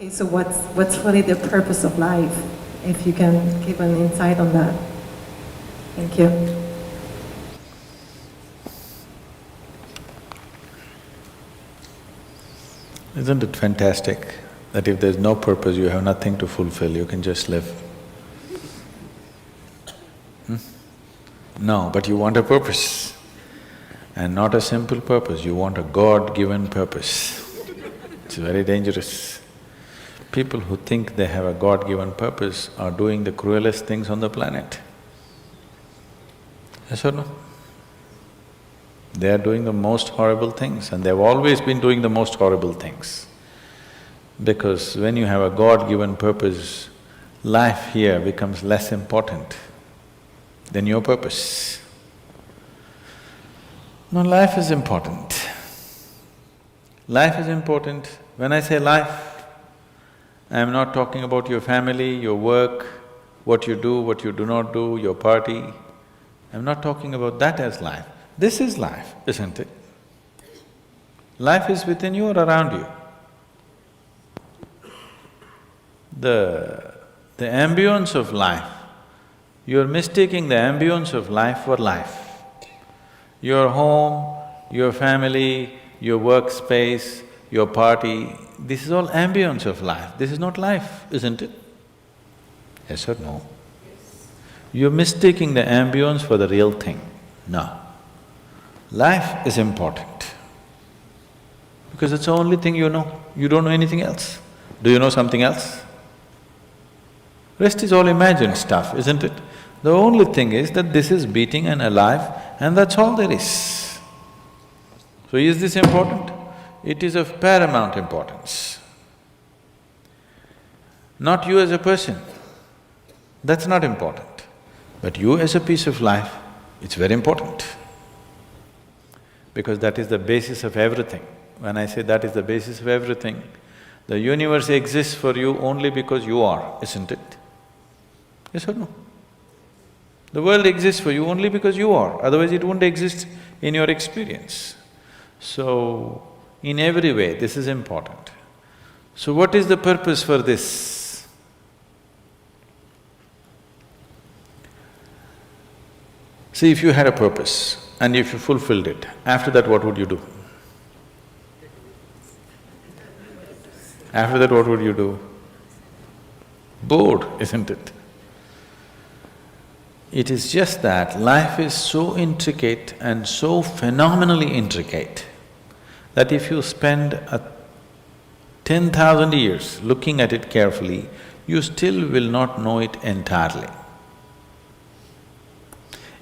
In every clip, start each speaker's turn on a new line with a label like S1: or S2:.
S1: Okay, so what's really the purpose of life? If you can give an insight on that. Thank you.
S2: Isn't it fantastic that if there's no purpose, you have nothing to fulfill, you can just live? No, but you want a purpose. And not a simple purpose, you want a God-given purpose. It's very dangerous. People who think they have a God-given purpose are doing the cruelest things on the planet. Yes or no? They are doing the most horrible things, and they've always been doing the most horrible things. Because when you have a God-given purpose, life here becomes less important than your purpose. No, life is important. Life is important. When I say life, I am not talking about your family, your work, what you do not do, your party. I'm not talking about that as life. This is life, isn't it? Life is within you or around you. The ambience of life, you're mistaking the ambience of life for life. Your home, your family, your workspace, your party, this is all ambience of life. This is not life, isn't it? Yes or no? Yes. You're mistaking the ambience for the real thing. No. Life is important because it's the only thing you know. You don't know anything else. Do you know something else? Rest is all imagined stuff, isn't it? The only thing is that this is beating and alive and that's all there is. So is this important? It is of paramount importance. Not you as a person, that's not important. But you as a piece of life, it's very important. Because that is the basis of everything. When I say that is the basis of everything, the universe exists for you only because you are, isn't it? Yes or no? The world exists for you only because you are, otherwise it wouldn't exist in your experience. So, in every way, this is important. So what is the purpose for this? See, if you had a purpose and if you fulfilled it, after that what would you do? After that what would you do? Bored, isn't it? It is just that life is so intricate and so phenomenally intricate that if you spend 10,000 years looking at it carefully, you still will not know it entirely.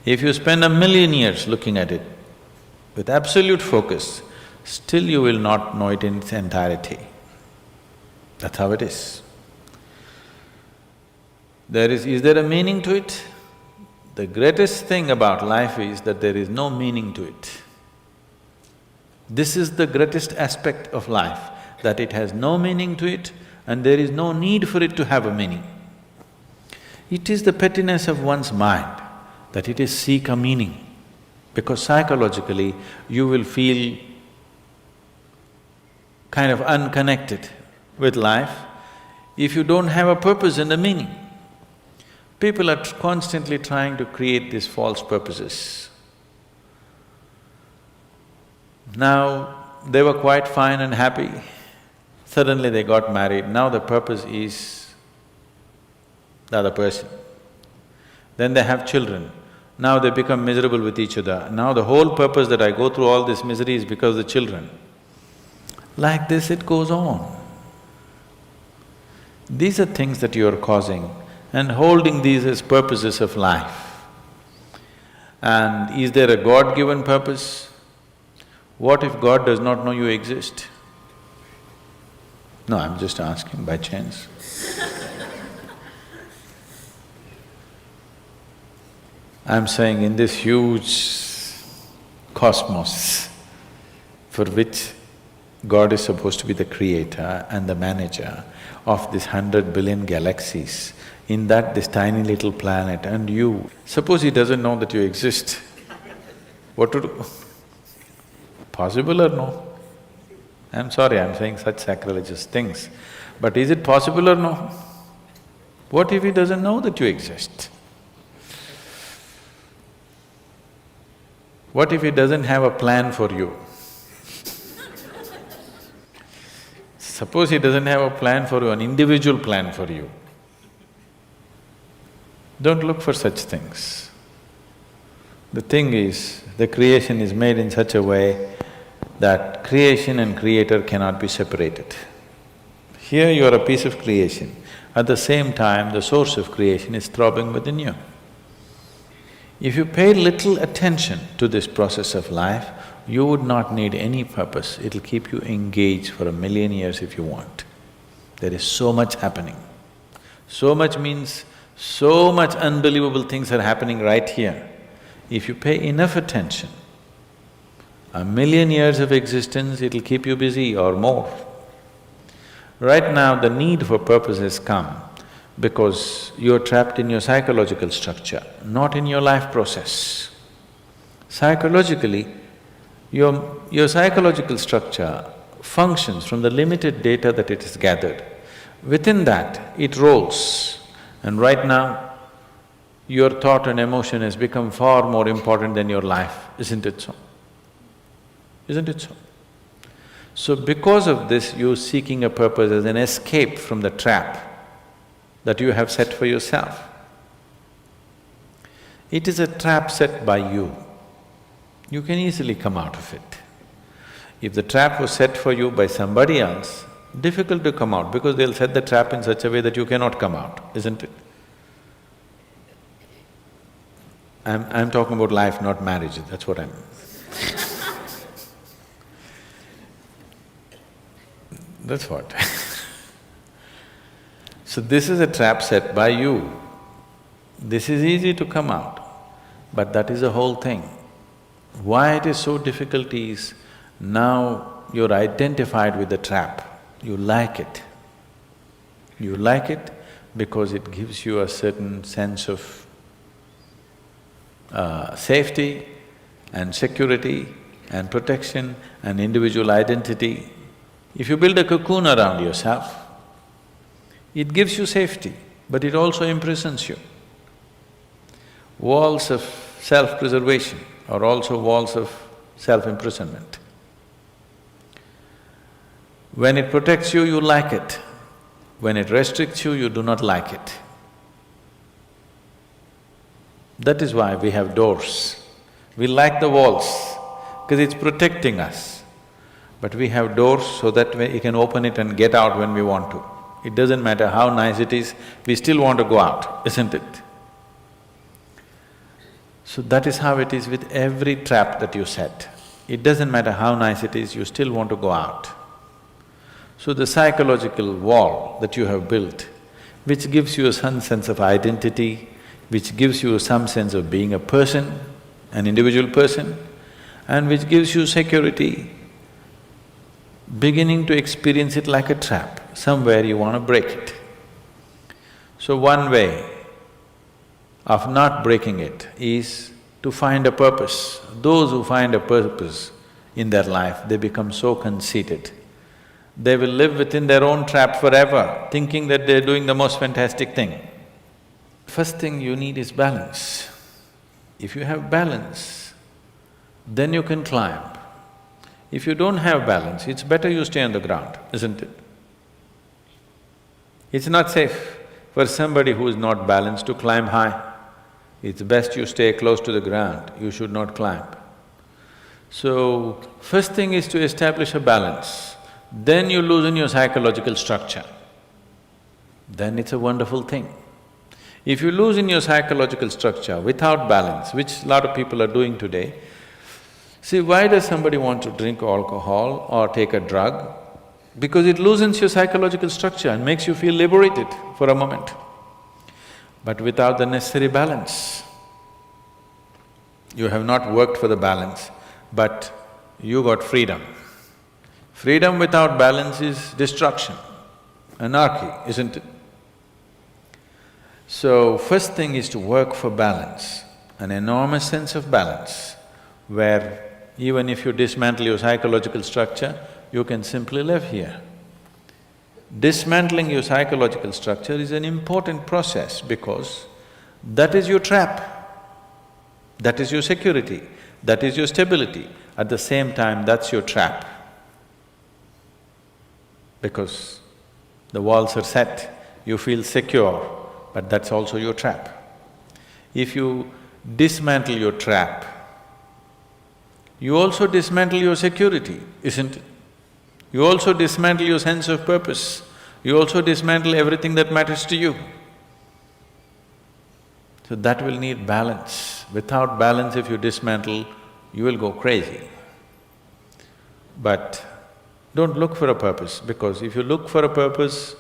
S2: If you spend 1,000,000 years looking at it with absolute focus, still you will not know it in its entirety. That's how it is. Is there a meaning to it? The greatest thing about life is that there is no meaning to it. This is the greatest aspect of life, that it has no meaning to it and there is no need for it to have a meaning. It is the pettiness of one's mind that it is seek a meaning, because psychologically you will feel kind of unconnected with life if you don't have a purpose and a meaning. People are constantly trying to create these false purposes. Now, they were quite fine and happy. Suddenly they got married, now the purpose is the other person. Then they have children, now they become miserable with each other. Now the whole purpose that I go through all this misery is because of the children. Like this it goes on. These are things that you are causing and holding these as purposes of life. And is there a God-given purpose? What if God does not know you exist? No, I'm just asking by chance. I'm saying in this huge cosmos for which God is supposed to be the creator and the manager of this 100 billion galaxies, in that this tiny little planet and you, suppose he doesn't know that you exist, what to do? Possible or no? I'm sorry, I'm saying such sacrilegious things. But is it possible or no? What if he doesn't know that you exist? What if he doesn't have a plan for you? Suppose he doesn't have a plan for you, an individual plan for you. Don't look for such things. The thing is, the creation is made in such a way that creation and creator cannot be separated. Here you are a piece of creation, at the same time the source of creation is throbbing within you. If you pay little attention to this process of life, you would not need any purpose, it'll keep you engaged for 1,000,000 years if you want. There is so much happening. So much means so much unbelievable things are happening right here. If you pay enough attention, 1,000,000 years of existence, it'll keep you busy or more. Right now, the need for purpose has come because you're trapped in your psychological structure, not in your life process. Psychologically, your psychological structure functions from the limited data that it has gathered. Within that, it rolls. And right now, your thought and emotion has become far more important than your life, isn't it so? Isn't it so? So because of this, you're seeking a purpose as an escape from the trap that you have set for yourself. It is a trap set by you. You can easily come out of it. If the trap was set for you by somebody else, difficult to come out because they'll set the trap in such a way that you cannot come out, isn't it? I'm talking about life, not marriage, that's what I'm… That's what. So this is a trap set by you. This is easy to come out, but that is the whole thing. Why it is so difficult is, now you're identified with the trap, you like it. You like it because it gives you a certain sense of safety and security and protection and individual identity. If you build a cocoon around yourself, it gives you safety, but it also imprisons you. Walls of self-preservation are also walls of self-imprisonment. When it protects you, you like it. When it restricts you, you do not like it. That is why we have doors. We like the walls, because it's protecting us. But we have doors so that we can open it and get out when we want to. It doesn't matter how nice it is, we still want to go out, isn't it? So that is how it is with every trap that you set. It doesn't matter how nice it is, you still want to go out. So the psychological wall that you have built, which gives you some sense of identity, which gives you some sense of being a person, an individual person, and which gives you security, beginning to experience it like a trap, somewhere you want to break it. So one way of not breaking it is to find a purpose. Those who find a purpose in their life, they become so conceited. They will live within their own trap forever, thinking that they're doing the most fantastic thing. First thing you need is balance. If you have balance, then you can climb. If you don't have balance, it's better you stay on the ground, isn't it? It's not safe for somebody who is not balanced to climb high. It's best you stay close to the ground, you should not climb. So, first thing is to establish a balance, then you loosen your psychological structure. Then it's a wonderful thing. If you loosen your psychological structure without balance, which a lot of people are doing today, see, why does somebody want to drink alcohol or take a drug? Because it loosens your psychological structure and makes you feel liberated for a moment. But without the necessary balance, you have not worked for the balance, but you got freedom. Freedom without balance is destruction, anarchy, isn't it? So, first thing is to work for balance, an enormous sense of balance, where even if you dismantle your psychological structure, you can simply live here. dismantling your psychological structure is an important process because that is your trap. That is your security, that is your stability. At the same time, that's your trap. Because the walls are set, you feel secure, but that's also your trap. If you dismantle your trap, you also dismantle your security, isn't it? You also dismantle your sense of purpose, you also dismantle everything that matters to you. So that will need balance. Without balance, if you dismantle, you will go crazy. But don't look for a purpose, because if you look for a purpose,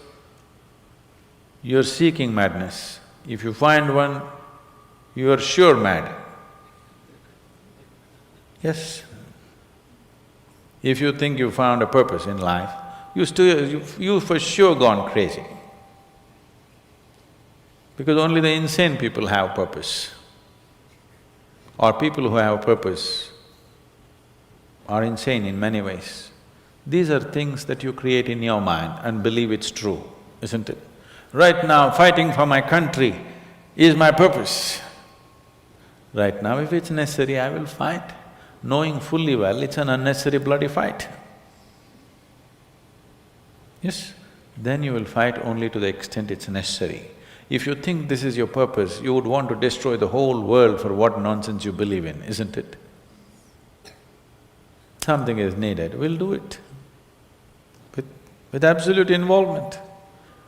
S2: you're seeking madness. If you find one, you are sure mad. Yes. If you think you found a purpose in life, you for sure gone crazy. Because only the insane people have purpose. Or people who have purpose are insane in many ways. These are things that you create in your mind and believe it's true, isn't it? Right now, fighting for my country is my purpose. Right now, if it's necessary, I will fight, knowing fully well it's an unnecessary bloody fight. Yes, then you will fight only to the extent it's necessary. If you think this is your purpose, you would want to destroy the whole world for what nonsense you believe in, isn't it? Something is needed, we'll do it. With absolute involvement.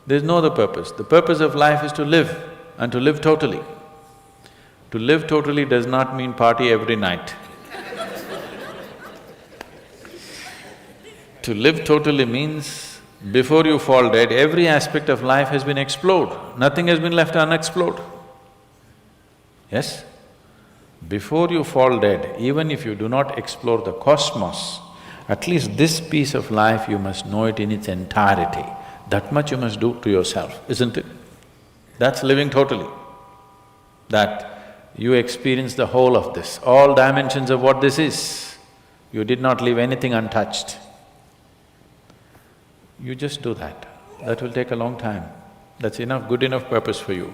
S2: There's no other purpose. The purpose of life is to live, and to live totally. To live totally does not mean party every night. To live totally means before you fall dead, every aspect of life has been explored, nothing has been left unexplored. Yes? Before you fall dead, even if you do not explore the cosmos, at least this piece of life you must know it in its entirety. That much you must do to yourself, isn't it? That's living totally. That you experience the whole of this, all dimensions of what this is. You did not leave anything untouched. You just do that. That will take a long time. That's enough, good enough purpose for you.